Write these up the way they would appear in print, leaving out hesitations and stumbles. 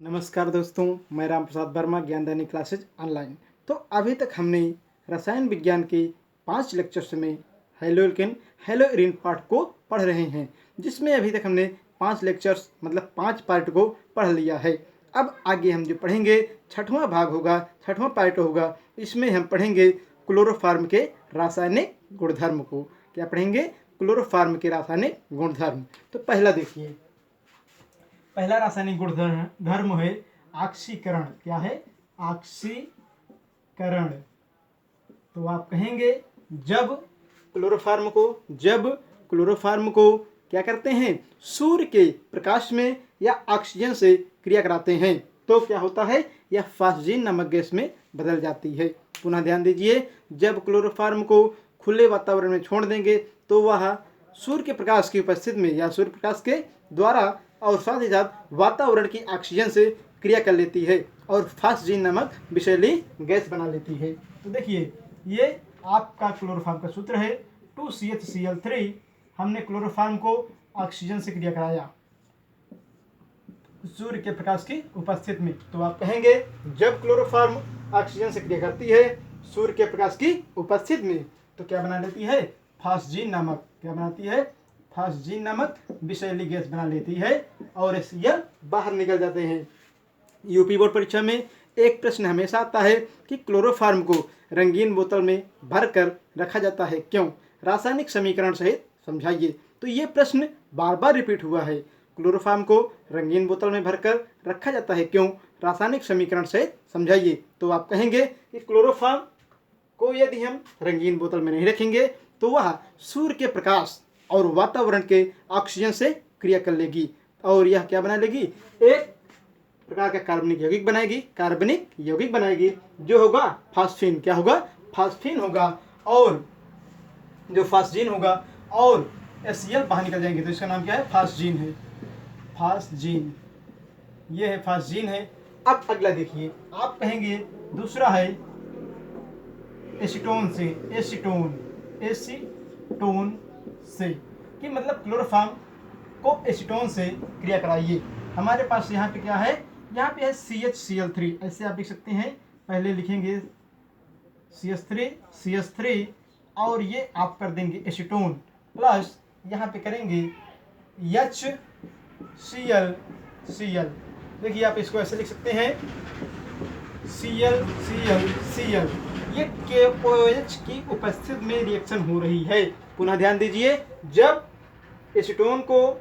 नमस्कार दोस्तों, मैं राम प्रसाद वर्मा, ज्ञानदानी क्लासेज ऑनलाइन। तो अभी तक हमने रसायन विज्ञान के 5 लेक्चर्स में हेलोल्केन हेलोइरिन पार्ट को पढ़ रहे हैं, जिसमें अभी तक हमने 5 लेक्चर्स मतलब 5 पार्ट को पढ़ लिया है। अब आगे हम जो पढ़ेंगे 6वां भाग होगा, 6वां पार्ट होगा। इसमें हम पढ़ेंगे क्लोरोफार्म के रासायनिक गुणधर्म को। क्या पढ़ेंगे? क्लोरोफार्म के रासायनिक गुणधर्म। तो पहला देखिए, पहला रासायनिक गुणधर्म है ऑक्सीकरण। क्या है? ऑक्सीकरण। तो आप कहेंगे जब क्लोरोफार्म को क्या करते हैं? सूर्य के प्रकाश में या ऑक्सीजन से क्रिया कराते हैं तो क्या होता है? यह फास्जीन नामक गैस में बदल जाती है। पुनः ध्यान दीजिए, जब क्लोरोफार्म को खुले वातावरण में छोड़ देंगे तो वह सूर्य के प्रकाश की उपस्थिति में या सूर्य प्रकाश के द्वारा और साथ ही साथ वातावरण की ऑक्सीजन से क्रिया कर लेती है और फास्जीन नामक विषैली गैस बना लेती है। तो देखिए, ये आपका क्लोरोफार्म का सूत्र है 2CHCl3। हमने क्लोरोफार्म को ऑक्सीजन से क्रिया कराया सूर्य के प्रकाश की उपस्थिति में। तो आप कहेंगे जब क्लोरोफार्म ऑक्सीजन से क्रिया करती है सूर्य के प्रकाश की उपस्थिति में तो क्या बना लेती है? फास्जीन नामक। क्या बनाती है? फास्जीन नामक विषैली गैस बना लेती है और यह बाहर निकल जाते हैं। यूपी बोर्ड परीक्षा में एक प्रश्न हमेशा आता है कि क्लोरोफार्म को रंगीन बोतल में भरकर रखा जाता है क्यों? रासायनिक समीकरण सहित समझाइए। तो ये प्रश्न बार बार रिपीट हुआ है। क्लोरोफार्म को रंगीन बोतल में भरकर रखा जाता है क्यों? रासायनिक समीकरण सहित समझाइए। तो आप कहेंगे कि क्लोरोफार्म को यदि हम रंगीन बोतल में नहीं रखेंगे तो वह सूर्य के प्रकाश और वातावरण के ऑक्सीजन से क्रिया कर लेगी और यह क्या बना लेगी? एक प्रकार का कार्बनिक यौगिक बनाएगी जो होगा फास्फीन। क्या होगा? फास्फीन होगा और जो फास्जीन होगा और HCl बाहर निकल जाएंगे तो इसका नाम क्या है? फास्जीन है। फास्जीन, ये है फास्जीन है। अब अगला देखिए, आप कहेंगे दूसरा है एसीटोन से कि मतलब क्लोरोफार्म को एसीटोन से क्रिया कराइए। हमारे पास यहाँ पे क्या है? यहाँ पे है CHCl3। ऐसे आप लिख सकते हैं। पहले लिखेंगे CH3 और ये आप कर देंगे एसीटोन प्लस यहाँ पे करेंगे HCl। देखिए, आप इसको ऐसे लिख सकते हैं Cl। ये KOH की उपस्थिति में रिएक्शन हो रही है। पुनः ध्यान दीजिए, जब एसीटोन को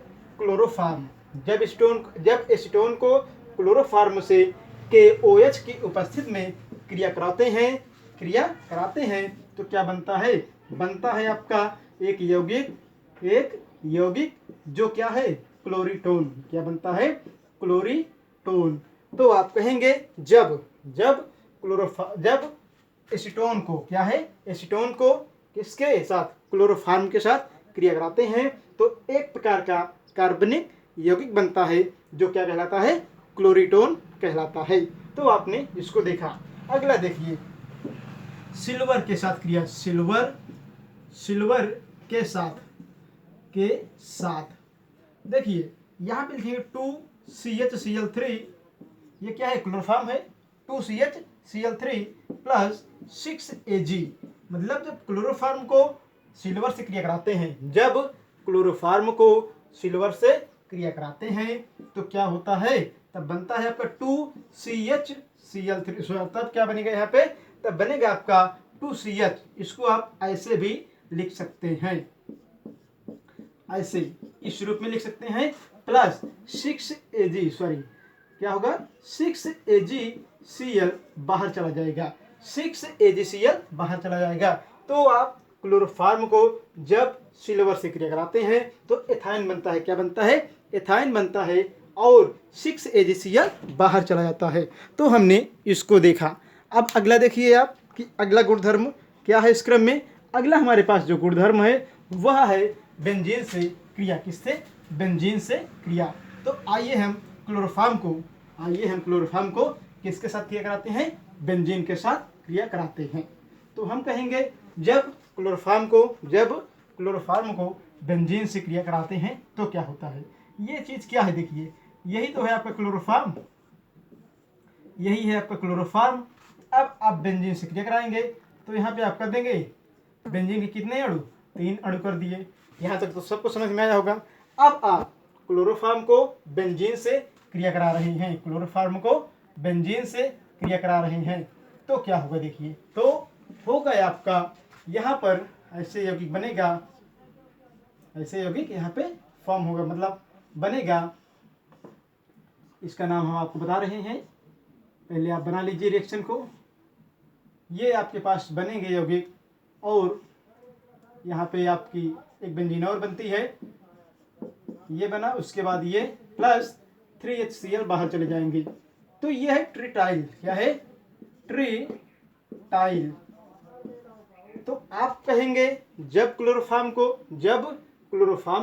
क्लोरोफार्म से KOH की उपस्थिति में क्रिया कराते हैं तो क्या बनता है? बनता है आपका एक यौगिक जो क्या है? क्लोरीटोन। क्या बनता है? क्लोरीटोन। तो आप कहेंगे जब एसीटोन को क्या है? एसीटोन को किसके साथ? क्लोरोफार्म के साथ क्रिया कराते हैं तो एक प्रकार का कार्बनिक यौगिक बनता है जो क्या कहलाता है? क्लोरीटोन कहलाता है। तो आपने इसको देखा। अगला देखिए, सिल्वर के साथ क्रिया। सिल्वर के साथ देखिए, यहाँ पे लिखेंगे 2CHCl3। ये क्या है? क्लोरोफार्म है। 2CHCl3 plus 6Ag। मतलब जब क्लोरोफार्म को सिल्वर से क्रिया कराते हैं तो क्या होता है? तब बनता है आपका 2CHCl3। तब क्या बनेगा यहाँ पे? तब बनेगा आपका 2CH। इसको आप ऐसे भी लिख सकते हैं, ऐसे इस रूप में लिख सकते हैं प्लस 6Ag। क्या होगा? 6AgCl बाहर चला जाएगा। 6AgCl बाहर चला जाएगा। तो आप क्लोरोफार्म को जब सिल्वर से क्रिया कराते हैं तो एथाइन बनता है। क्या बनता है? एथाइन बनता है और 6AgCl बाहर चला जाता है। तो हमने इसको देखा। अब अगला देखिए आप कि अगला गुणधर्म क्या है इस क्रम में। अगला हमारे पास जो गुणधर्म है वह है बेंजीन से क्रिया। किससे? बेंजीन से क्रिया। तो आइए हम क्लोरोफार्म को किसके साथ क्रिया कराते हैं? बेंजीन के साथ क्रिया कराते हैं। तो हम कहेंगे जब क्लोरोफार्म को बेंजीन से क्रिया कराते हैं तो क्या होता है? ये चीज़ क्या है? देखिए, यही तो है आपका क्लोरोफार्म। यही है आपका क्लोरोफॉर्म। अब आप बेंजीन से क्रिया कराएंगे तो यहाँ पे आप कर देंगे बेंजीन के कितने अणु, 3 अणु कर दिए। यहाँ तक तो सबको समझ में आया होगा। अब आप क्लोरोफॉर्म को बेंजीन से क्रिया करा रहे हैं, क्लोरोफॉर्म को बेंजीन से क्रिया करा रहे हैं, तो क्या होगा देखिए। तो होगा आपका यहाँ पर ऐसे यौगिक बनेगा, ऐसे यौगिक यहाँ पे फॉर्म होगा, मतलब बनेगा। इसका नाम हम आपको बता रहे हैं, पहले आप बना लीजिए रिएक्शन को। ये आपके पास बनेंगे यौगिक और यहाँ पे आपकी एक बेंजीन और बनती है, ये बना। उसके बाद ये प्लस 3HCl बाहर चले जाएंगे, तो ये है ट्रिटाइल। क्या है? ट्रिटाइल। तो आप कहेंगे जब क्लोरोफॉर्म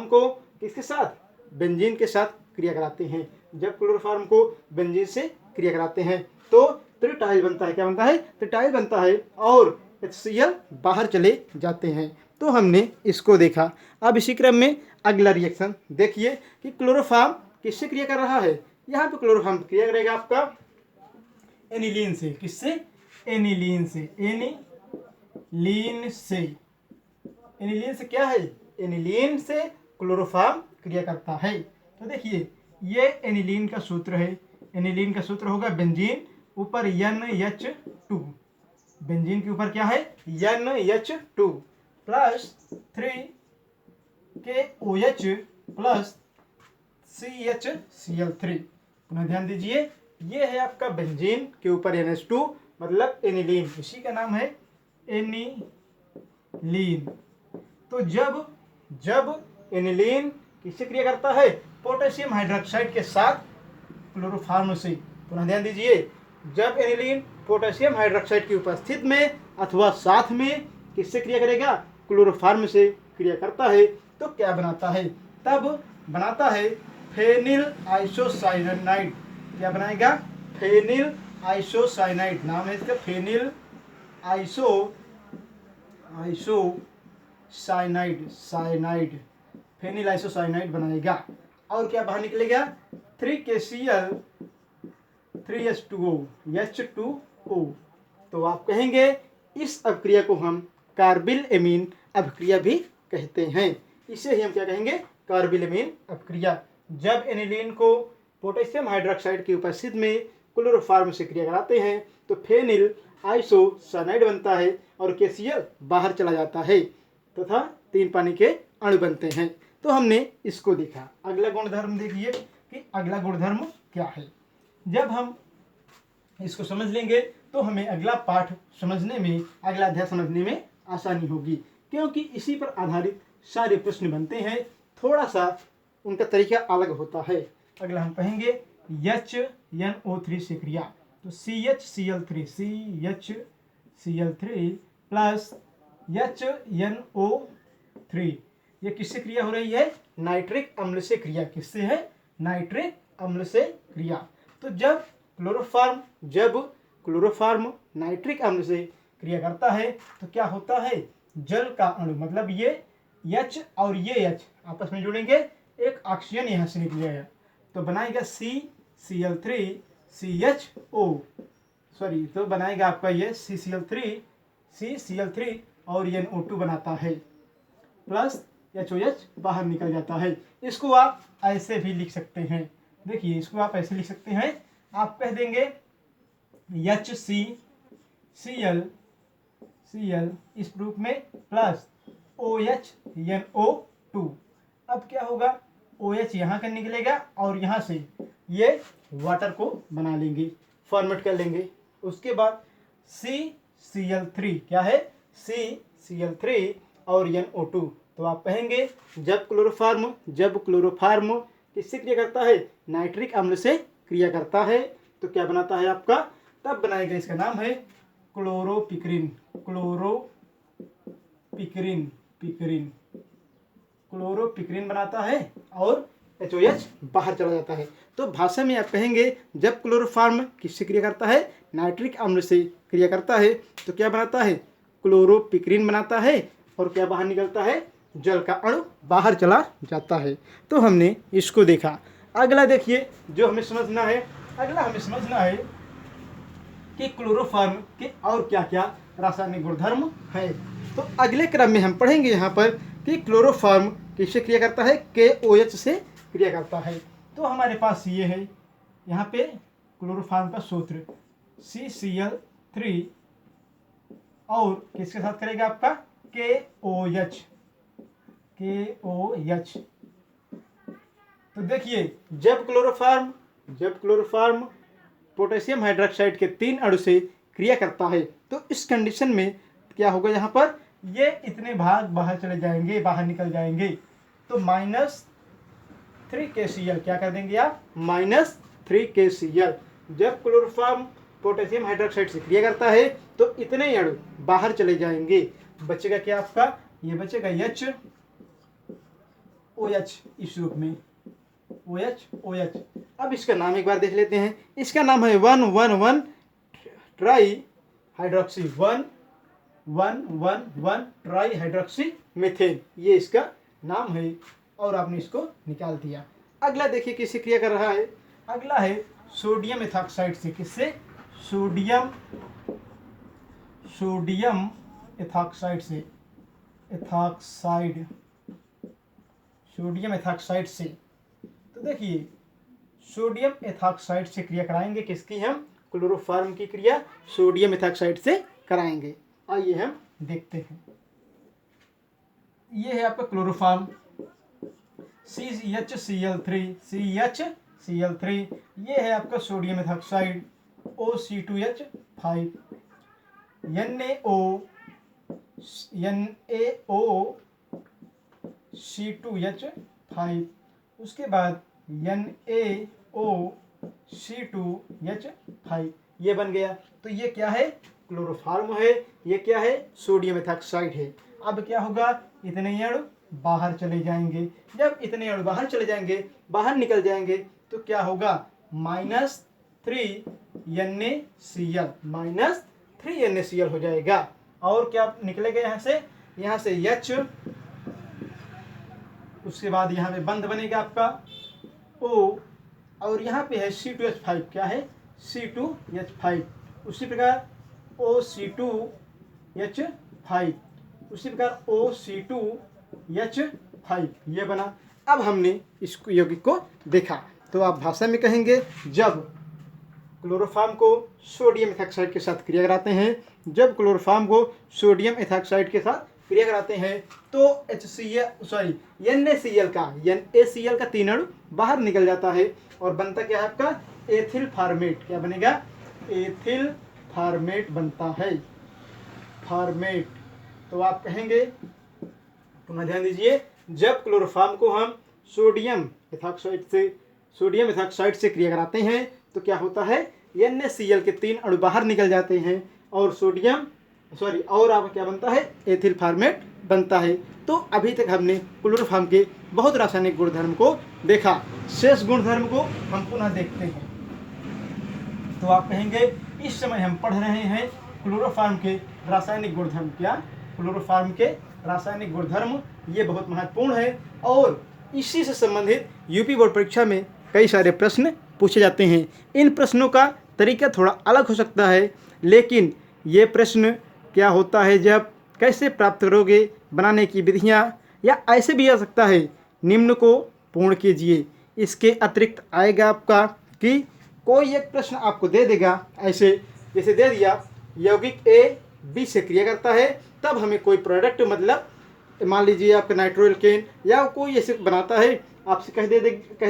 को किसके साथ, बेंजीन के साथ क्रिया कराते हैं, जब क्लोरोफॉर्म को बेंजीन से क्रिया कराते हैं तो ट्रिटाइल बनता है। क्या बनता है? ट्रिटाइल बनता है और HCl बाहर चले जाते हैं। तो हमने इसको देखा। अब इसी क्रम में अगला रिएक्शन देखिए कि क्लोरोफॉर्म किससे क्रिया कर रहा है। यहाँ पे क्लोरोफॉर्म क्रिया करेगा आपका एनिलीन से। किससे? एनिलीन से। एनिलीन से क्या है? एनिलीन से क्लोरोफॉर्म क्रिया करता है। तो देखिए ये एनिलीन का सूत्र है। एनिलीन का सूत्र होगा बेंजीन ऊपर NH2, बेंजीन के ऊपर क्या है? NH2 plus 3KOH plus CHCl3। पुनः ध्यान दीजिए, ये है आपका बेंजीन के ऊपर NH2 मतलब एनिलीन, इसी का नाम है एनिलीन। तो जब एनिलीन किससे क्रिया करता है? पोटेशियम हाइड्रोक्साइड के साथ क्लोरोफॉर्म से। पुनः ध्यान दीजिए, जब एनिलीन पोटेशियम हाइड्रोक्साइड की उपस्थिति में अथवा साथ में किससे क्रिया करेगा? क्लोरोफॉर्म से क्रिया करता है, तो क्या बनाता है? तब बनाता है फेनिल आइसोसाइनाइड। क्या बनाएगा? फेनिल आइसोसाइनाइड, नाम है इसका फेनिल आइसोसाइनाइड, फेनिल आइसोसाइनाइड बनाएगा। और क्या बाहर निकलेगा? 3KCl 3H2O H2O। तो आप कहेंगे इस अभिक्रिया को हम कार्बिल एमीन अभिक्रिया भी कहते हैं। इसे ही हम क्या कहेंगे? कार्बिल एमीन अभिक्रिया। जब एनिलीन को पोटेशियम हाइड्रोक्साइड की उपस्थिति में क्लोरोफॉर्म से क्रिया कराते हैं तो फेनिल आइसोसाइनाइड बनता है और KCl बाहर चला जाता है तथा 3 पानी के अणु बनते हैं। तो हमने इसको देखा। अगला गुणधर्म देखिए कि अगला गुणधर्म क्या है। जब हम इसको समझ लेंगे तो हमें अगला पाठ समझने में, अगला अध्याय समझने में आसानी होगी, क्योंकि इसी पर आधारित सारे प्रश्न बनते हैं। थोड़ा सा उनका तरीका अलग होता है। अगला हम कहेंगे HNO3 से क्रिया, तो CHCl3 प्लस HNO3, ये किससे क्रिया हो रही है? नाइट्रिक अम्ल से क्रिया। किससे है? नाइट्रिक अम्ल से क्रिया। तो जब क्लोरोफॉर्म नाइट्रिक अम्ल से क्रिया करता है तो क्या होता है? जल का अणु, मतलब ये H और ये H आपस में जुड़ेंगे, एक ऑक्सीजन यहाँ से निकलेगा तो बनाएगा तो बनाएगा आपका ये CCl3 और NO2 बनाता है, प्लस HOH बाहर निकल जाता है। इसको आप ऐसे भी लिख सकते हैं। देखिए इसको आप ऐसे लिख सकते हैं, आप कह देंगे HCCl इस रूप में प्लस OHNO2। अब क्या होगा? OH यहाँ का निकलेगा और यहाँ से ये वाटर को बना लेंगे, फॉर्मेट कर लेंगे। उसके बाद CCl3 क्या है? CCl3 और NO2। तो आप कहेंगे जब क्लोरोफॉर्म किससे क्रिया करता है? नाइट्रिक अम्ल से क्रिया करता है, तो क्या बनाता है आपका? तब बनाएगा, इसका नाम है क्लोरोपिक्रिन बनाता है और HOH बाहर चला जाता है। तो भाषा में आप कहेंगे जब क्लोरोफॉर्म किससे क्रिया करता है? नाइट्रिक अम्ल से क्रिया करता है, तो क्या बनाता है? क्लोरोपिक्रिन बनाता है और क्या बाहर निकलता है? जल का अणु बाहर चला जाता है। तो हमने इसको देखा। अगला देखिए जो हमें समझना है, अगला हमें समझना है कि क्लोरोफॉर्म के और क्या क्या रासायनिक गुणधर्म है। तो अगले क्रम में हम पढ़ेंगे यहाँ पर कि क्लोरोफॉर्म किससे क्रिया करता है, KOH से क्रिया करता है। तो हमारे पास ये है यहाँ पे क्लोरोफॉर्म का सूत्र CCl3 और किसके साथ करेगा आपका KOH। तो देखिए जब क्लोरोफॉर्म पोटेशियम हाइड्रोक्साइड के 3 अणु से क्रिया करता है तो इस कंडीशन में क्या होगा, यहाँ पर ये इतने भाग बाहर चले जाएंगे, बाहर निकल जाएंगे। तो -3 KCl क्या कर देंगे आप, -3 KCl। जब क्लोरोफॉर्म पोटेशियम हाइड्रोक्साइड से क्रिया करता है तो इतने अणु बाहर चले जाएंगे। बचेगा क्या आपका, ये बचेगा OH इस रूप में, OH। अब इसका नाम एक बार देख लेते हैं। इसका नाम है 1,1,1 try hydroxy 1,1,1 try hydroxy methane, ये इसका नाम है और आपने इसको निकाल दिया। अगला देखिए किससे क्रिया कर रहा है, अगला है सोडियम एथॉक्साइड से। किससे, सोडियम एथॉक्साइड से, सोडियम एथॉक्साइड से। तो देखिए सोडियम एथॉक्साइड से क्रिया कराएंगे किसकी, हम क्लोरोफॉर्म की क्रिया सोडियम एथॉक्साइड से कराएंगे। आइए हम देखते हैं। ये है आपका क्लोरोफॉर्म CHCl3, ये है आपका सोडियम एथॉक्साइड OC2H5, NaOC2H5, उसके बाद NaOC2H5, ये बन गया। तो ये क्या है, क्लोरोफॉर्म है, ये क्या है, सोडियम एथॉक्साइड है। अब क्या होगा, इतने अणु बाहर चले जाएंगे। जब इतने अणु बाहर चले जाएंगे, बाहर निकल जाएंगे, तो क्या होगा, -3 NaCl हो जाएगा। और क्या निकलेगा यहाँ से H, उसके बाद यहाँ पे बंद बनेगा आपका O, और यहाँ पे है C2H5, क्या है, C2H5। उसी प्रकार OC2H5, उसी प्रकार OC2H5, ये बना। अब हमने इस यौगिक को देखा तो आप भाषा में कहेंगे, जब क्लोरोफॉर्म को सोडियम एथॉक्साइड के साथ क्रिया कराते हैं, जब क्लोरोफॉर्म को सोडियम एथॉक्साइड के साथ क्रिया कराते हैं तो NaCl का 3 अणु बाहर निकल जाता है और बनता क्या है आपका, एथिल फॉर्मेट। क्या बनेगा, एथिल फॉर्मेट बनता है, फॉर्मेट। तो आप कहेंगे, पुनः ध्यान दीजिए, जब क्लोरोफॉर्म को हम सोडियम एथॉक्साइड से क्रिया कराते हैं तो क्या होता है, NaCl के 3 अणु बाहर निकल जाते हैं और और आप क्या बनता है, एथिल फॉर्मेट बनता है। तो अभी तक हमने क्लोरोफॉर्म के बहुत रासायनिक गुणधर्म को देखा। शेष गुणधर्म को हम पुनः देखते हैं। तो आप कहेंगे, इस समय हम पढ़ रहे हैं क्लोरोफॉर्म के रासायनिक गुणधर्म। क्या, क्लोरोफॉर्म के रासायनिक गुणधर्म, ये बहुत महत्वपूर्ण है और इसी से संबंधित यूपी बोर्ड परीक्षा में कई सारे प्रश्न पूछे जाते हैं। इन प्रश्नों का तरीका थोड़ा अलग हो सकता है, लेकिन ये प्रश्न क्या होता है, जब कैसे प्राप्त करोगे, बनाने की विधियाँ, या ऐसे भी आ सकता है, निम्न को पूर्ण कीजिए। इसके अतिरिक्त आएगा आपका कि कोई एक प्रश्न आपको दे देगा, ऐसे जैसे दे दिया यौगिक A B से क्रिया करता है, तब हमें कोई प्रोडक्ट, मतलब मान लीजिए आपका नाइट्रोएल्केन या कोई ऐसे बनाता है, आपसे कह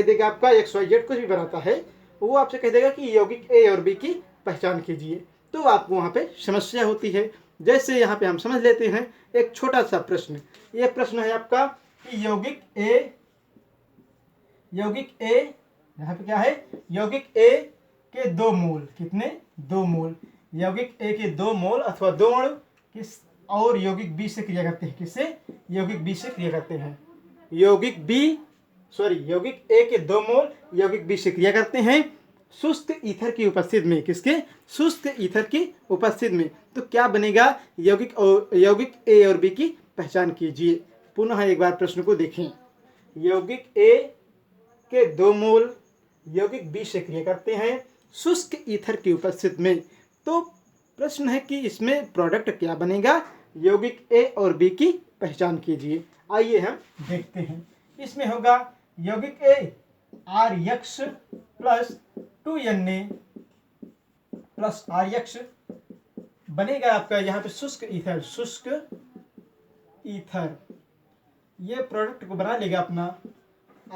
देगा आपका XYZ कुछ भी बनाता है, वो आपसे कह देगा कि यौगिक A और B की पहचान कीजिए। तो आपको वहाँ पे समस्या होती है। जैसे यहाँ पे हम समझ लेते हैं एक छोटा सा प्रश्न। ये प्रश्न है आपका कि यौगिक A यहाँ पे क्या है, यौगिक A के 2 मोल, कितने, 2 मोल, यौगिक A के 2 मोल अथवा 2 अणु किस और यौगिक B से क्रिया करते हैं। किससे, यौगिक B से क्रिया करते हैं। यौगिक A के 2 मोल यौगिक B से क्रिया करते हैं शुष्क ईथर की उपस्थिति में। किसके, शुष्क ईथर की उपस्थिति में। तो क्या बनेगा, यौगिक A और B की पहचान कीजिए। पुनः एक बार प्रश्न को देखें। यौगिक A के 2 मोल यौगिक B से क्रिया करते हैं शुष्क ईथर की उपस्थिति में। तो प्रश्न है कि इसमें प्रोडक्ट क्या बनेगा, यौगिक ए और बी की पहचान कीजिए। आइए हम देखते हैं। इसमें होगा यौगिक ए RX plus 2Na plus RX बनेगा आपका यहाँ पे शुष्क ईथर। ये प्रोडक्ट को बना लेगा अपना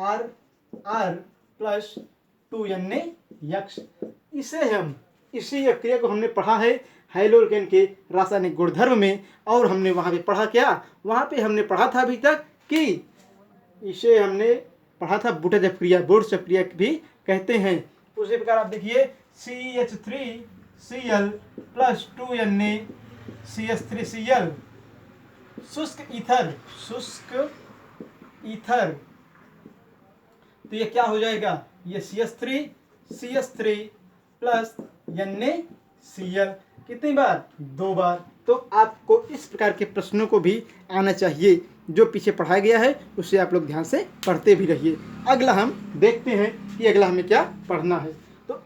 R प्लस 2NaX। इसी क्रिया को हमने पढ़ा है हैलोकेन के रासायनिक गुणधर्म में, और हमने वहाँ पे पढ़ा क्या, वहाँ पे हमने पढ़ा था अभी तक कि इसे हमने पढ़ा था बुटजफ क्रिया, बुटजफ क्रिया भी कहते हैं। उसी प्रकार आप देखिए CH3Cl प्लस 2NaCH3Cl शुष्क ईथर। तो ये क्या हो जाएगा, ये CH3 प्लस NaCl कितनी बार, 2 बार। तो आपको इस प्रकार के प्रश्नों को भी आना चाहिए, जो पीछे पढ़ाया गया है उसे आप लोग ध्यान से पढ़ते भी रहिए। अगला हम देखते हैं कि अगला हमें क्या पढ़ना है। तो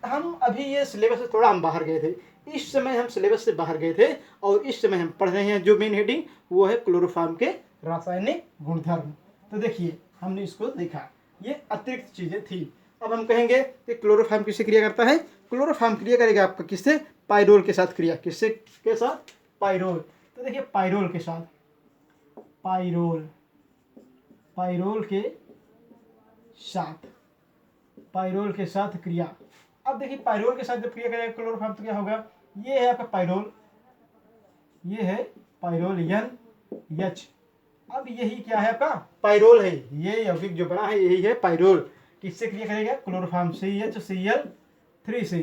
हम अभी ये सिलेबस से थोड़ा हम बाहर गए थे, इस समय हम सिलेबस से बाहर गए थे, और इस समय हम पढ़ रहे हैं जो मेन हेडिंग वो है क्लोरोफॉर्म के रासायनिक गुणधर्म। तो देखिए हमने इसको देखा, ये अतिरिक्त चीजें थी। अब हम कहेंगे कि क्लोरोफॉर्म किससे क्रिया करता है। क्लोरोफॉर्म क्रिया करेगा आपका किससे, पाइरोल के साथ क्रिया, किससे के साथ, पाइरोल। तो देखिए पाइरोल के साथ, पाइरोल के साथ क्रिया। अब देखिए पाइरोल के साथ जब क्रिया करेगा क्लोरोफॉर्म तो क्या होगा, ये है आपका पाइरोल, ये है पाइरोल NH। अब यही क्या है आपका, पाइरोल है, ये यौगिक जो बना है यही है पाइरोल। किससे क्रिया करेगा, क्लोरोफॉर्म CHCl3 से।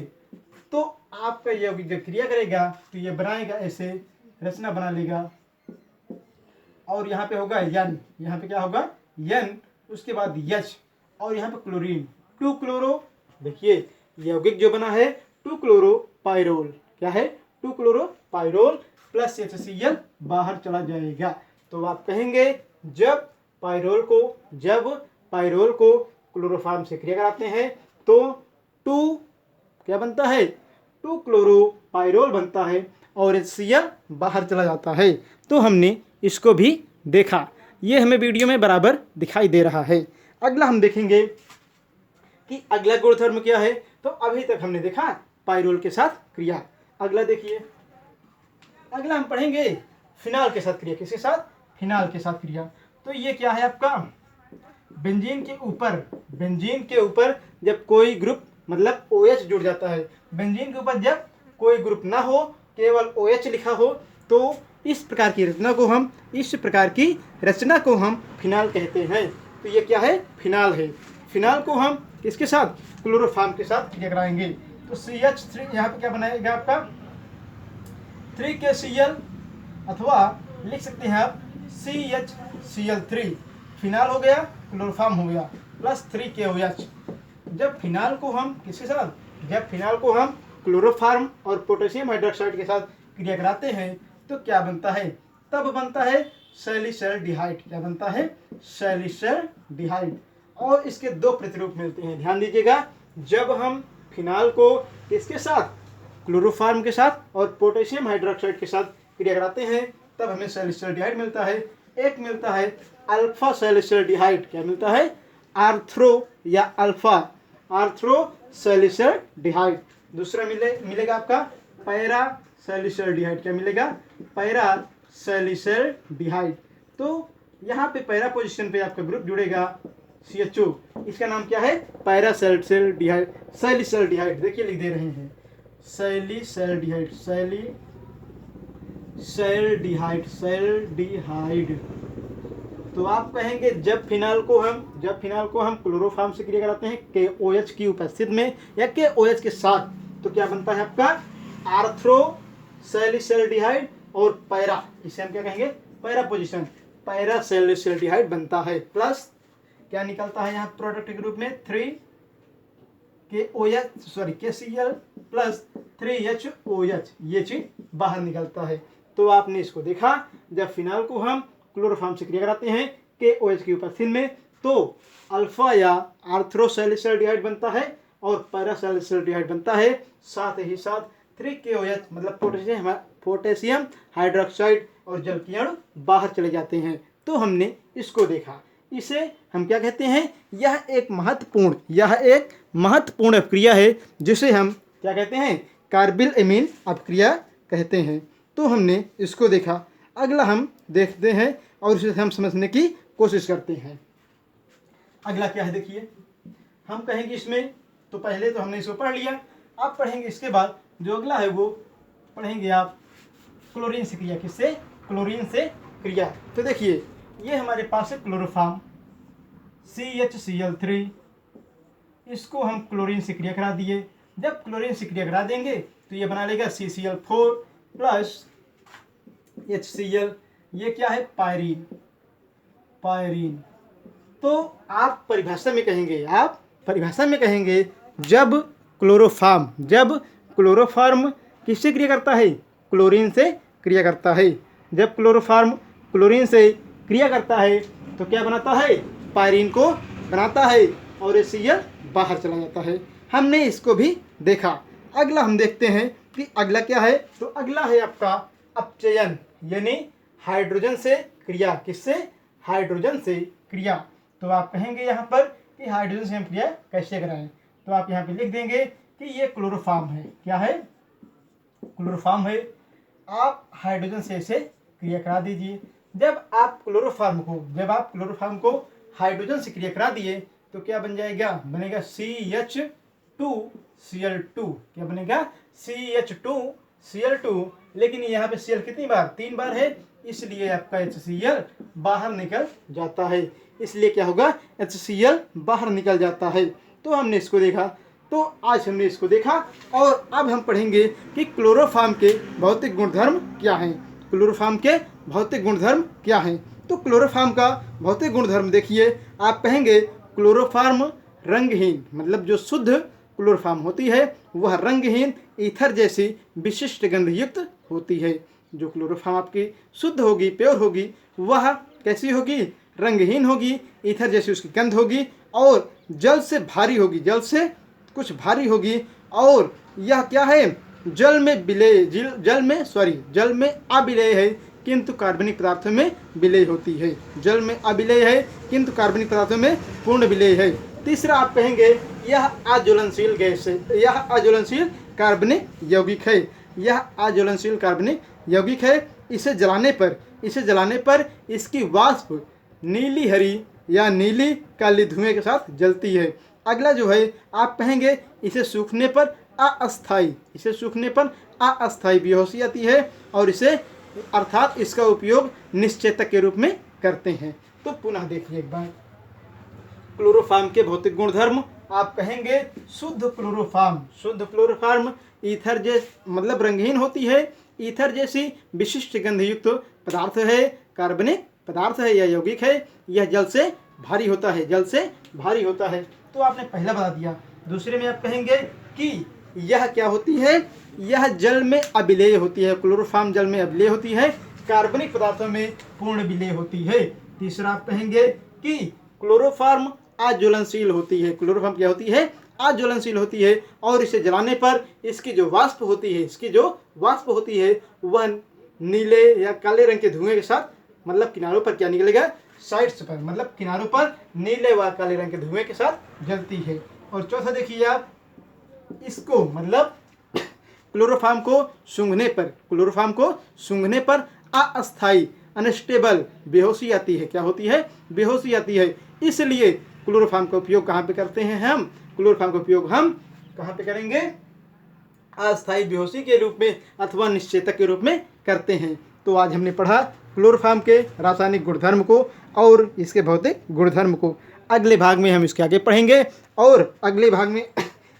तो आपका यौगिक जब क्रिया करेगा तो ये बनाएगा ऐसे, रचना बना लेगा, और यहाँ पे होगा N, यहाँ पे क्या होगा N, उसके बाद H, और यहाँ पे क्लोरीन 2 क्लोरो। देखिए यौगिक जो बना है 2 क्लोरो पाइरोल, क्या है 2 क्लोरो पाइरोल प्लस HCl बाहर चला जाएगा। तो आप कहेंगे जब पाइरोल को क्लोरोफॉर्म से क्रिया कराते हैं तो 2 क्या बनता है, 2 क्लोरो पाइरोल बनता है और HCl बाहर चला जाता है। तो हमने इसको भी देखा, ये हमें वीडियो में बराबर दिखाई दे रहा है। अगला हम देखेंगे कि अगला गुणधर्म क्या है। तो अभी तक हमने देखा पाइरोल के साथ क्रिया। अगला देखिए, अगला हम पढ़ेंगे फिनाल के साथ क्रिया। किसके साथ, फिनाल के साथ क्रिया। तो ये क्या है आपका, बेंजीन के ऊपर जब कोई ग्रुप मतलब OH जुड़ जाता है, बेंजीन के ऊपर जब कोई ग्रुप ना हो, केवल OH लिखा हो, तो इस प्रकार की रचना को हम फिनाल कहते हैं। तो ये क्या है, फिनाल है। फिनाल को हम किसके साथ, क्लोरोफॉर्म के साथ क्रिया कराएंगे। तो CH3 यहाँ पे क्या बनाएगा आपका 3KCl, अथवा लिख सकते हैं आप CHCl3। फिनाल हो गया, क्लोरोफॉर्म हो गया, प्लस 3KOH। जब फिनाल को हम किसके साथ, जब फिनाल को हम क्लोरोफॉर्म और पोटेशियम हाइड्रोक्साइड के साथ क्रिया कराते हैं तो क्या बनता है, तब बनता है सैलिसल्डिहाइड। क्या बनता है, सैलिसल्डिहाइड। और इसके 2 प्रतिरूप मिलते हैं, ध्यान दीजिएगा। जब हम फिनाल को किसके साथ, क्लोरोफॉर्म के साथ और पोटेशियम हाइड्रोक्साइड के साथ क्रिया कराते हैं तब हमें सैलिसल्डिहाइड मिलता है। एक मिलता है अल्फा सैलिसल्डिहाइड, क्या मिलता है, आर्थ्रो या अल्फा आर्थ्रो सैलिसल्डिहाइड। दूसरा मिलेगा आपका पैरा सैलिसल्डिहाइड। क्या मिलेगा, पैरा सैलिसल्डिहाइड। तो यहाँ पे पैरा पोजीशन पे आपका ग्रुप जुड़ेगा CHO, इसका नाम क्या है, पैरा सैलिसल्डिहाइड। देखिए लिख दे रहे हैं सैलिसल्डिहाइड। तो आप कहेंगे जब फिनाल को हम क्लोरोफॉर्म से क्रिया कराते हैं KOH की उपस्थिति में या KOH के साथ, तो क्या बनता है आपका आर्थ्रो सैलिसल्डिहाइड और पैरा, इसे हम क्या कहेंगे, पैरा पोजीशन, पैरा सैलिसल्डिहाइड बनता है। प्लस क्या निकलता है यहाँ प्रोडक्ट के रूप में 3KCl प्लस 3HOH, ये चीज बाहर निकलता है। तो आपने इसको देखा, जब फिनाल को हम क्लोरोफॉर्म से क्रिया कराते हैं KOH की उपस्थिति में तो अल्फा या आर्थ्रो सैलिसल्डिहाइड बनता है और पैरा सैलिसल्डिहाइड बनता है। साथ ही साथ 3KOH मतलब पोटेशियम हाइड्रोक्साइड और जल के अणु बाहर चले जाते हैं। तो हमने इसको देखा, इसे हम क्या कहते हैं, यह एक महत्वपूर्ण अपक्रिया है जिसे हम क्या कहते हैं, कार्बिल एमीन अपक्रिया कहते हैं। तो हमने इसको देखा। अगला हम देखते हैं और इसे हम समझने की कोशिश करते हैं। अगला क्या है देखिए, हम कहेंगे इसमें, तो पहले तो हमने इसको पढ़ लिया, अब पढ़ेंगे इसके बाद जो अगला है वो पढ़ेंगे आप क्लोरीन से क्रिया। किससे? क्लोरीन से क्रिया। तो देखिए ये हमारे पास है क्लोरोफॉर्म CHCl3, इसको हम क्लोरीन से क्रिया करा दिए। जब क्लोरीन से क्रिया करा देंगे तो ये बना लेगा CCl4 प्लस HCl, ये क्या है, पायरीन। तो आप परिभाषा में कहेंगे जब क्लोरोफॉर्म किससे क्रिया करता है, क्लोरीन से क्रिया करता है। जब क्लोरोफॉर्म क्लोरीन से क्रिया करता है तो क्या बनाता है, पायरीन को बनाता है और HCl बाहर चला जाता है। हमने इसको भी देखा। अगला हम देखते हैं कि अगला क्या है, तो अगला है आपका अपचयन, यानी हाइड्रोजन से क्रिया। किससे? हाइड्रोजन से क्रिया। तो आप कहेंगे यहाँ पर कि हाइड्रोजन से हम क्रिया कैसे कराएं, तो आप यहाँ पे लिख देंगे कि ये क्लोरोफॉर्म है। क्या है? क्लोरोफॉर्म है। आप हाइड्रोजन से इसे क्रिया करा दीजिए। जब आप क्लोरोफॉर्म को हाइड्रोजन से क्रिया करा दिए तो क्या बन जाएगा, बनेगा CH2Cl2। क्या बनेगा? CH2Cl2। लेकिन यहाँ पे Cl कितनी बार, 3 बार है, इसलिए आपका HCl बाहर निकल जाता है। इसलिए क्या होगा, HCl बाहर निकल जाता है। तो हमने इसको देखा। तो आज हमने इसको देखा और अब हम पढ़ेंगे कि क्लोरोफॉर्म के भौतिक गुणधर्म क्या हैं। तो क्लोरोफॉर्म का भौतिक गुणधर्म देखिए, आप कहेंगे क्लोरोफॉर्म रंगहीन, मतलब जो शुद्ध क्लोरोफॉर्म होती है वह रंगहीन ईथर जैसी विशिष्ट गंधयुक्त होती है। जो क्लोरोफॉर्म आपकी शुद्ध होगी, प्योर होगी, वह कैसी होगी, रंगहीन होगी, ईथर जैसी उसकी गंध होगी और जल से कुछ भारी होगी। और यह क्या है, जल में अविलेय है किंतु कार्बनिक पदार्थों में विलेय होती है। जल में अविलेय है किंतु कार्बनिक पदार्थों में पूर्ण विलेय है। तीसरा आप कहेंगे यह अज्वलनशील गैस है, यह अज्वलनशील कार्बनिक यौगिक है। इसे जलाने पर इसकी वाष्प नीली हरी या नीली काली धुएं के साथ जलती है। अगला जो है आप कहेंगे इसे सूखने पर अस्थायी बेहोशी आती है और अर्थात इसका उपयोग निश्चेतक के रूप में करते हैं। तो पुनः देखिए एक बार क्लोरोफॉर्म के भौतिक गुणधर्म। आप कहेंगे शुद्ध क्लोरोफॉर्म ईथर मतलब रंगहीन होती है, ईथर जैसी विशिष्ट गंधयुक्त पदार्थ है, कार्बनिक पदार्थ है या यौगिक है। यह जल से भारी होता है। तो आपने पहला बता दिया। दूसरे में आप कहेंगे कि यह क्या होती है, यह जल में अविलेय होती है। क्लोरोफॉर्म जल में अविलेय होती है, कार्बनिक पदार्थों में पूर्ण विलेय होती है। तीसरा आप कहेंगे कि क्लोरोफॉर्म अज्वलनशील होती है। क्लोरोफॉर्म क्या होती है, अज्वलनशील होती है और इसे जलाने पर इसकी जो वाष्प होती है वह नीले या काले रंग के धुएं के साथ, मतलब किनारों पर क्या निकलेगा, साइड्स पर, मतलब किनारों पर नीले व काले रंग के धुएं के साथ जलती है। और चौथा देखिए आप, इसको मतलब क्लोरोफॉर्म को सूंघने पर अस्थायी अनस्टेबल बेहोशी आती है। क्या होती है, बेहोशी आती है। इसलिए क्लोरोफॉर्म का उपयोग कहाँ पे करते हैं हम, क्लोरोफॉर्म का उपयोग हम कहाँ पे करेंगे, अस्थायी बेहोशी के रूप में अथवा निश्चेतक के रूप में करते हैं। तो आज हमने पढ़ा क्लोरोफॉर्म के रासायनिक गुणधर्म को और इसके भौतिक गुणधर्म को। अगले भाग में हम इसके आगे पढ़ेंगे और अगले भाग में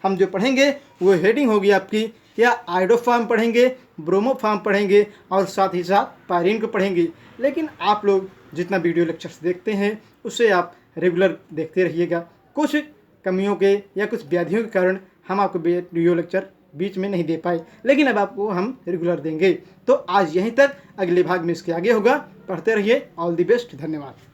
हम जो पढ़ेंगे वो हेडिंग होगी आपकी, या आयोडोफॉर्म पढ़ेंगे, ब्रोमोफॉर्म पढ़ेंगे और साथ ही साथ पायरीन को पढ़ेंगे। लेकिन आप लोग जितना वीडियो लेक्चर्स देखते हैं उससे आप रेगुलर देखते रहिएगा। कुछ कमियों के या कुछ व्याधियों के कारण हम आपको वीडियो लेक्चर बीच में नहीं दे पाए, लेकिन अब आपको हम रेगुलर देंगे। तो आज यहीं तक, अगले भाग में इसके आगे होगा। पढ़ते रहिए। All the best. धन्यवाद।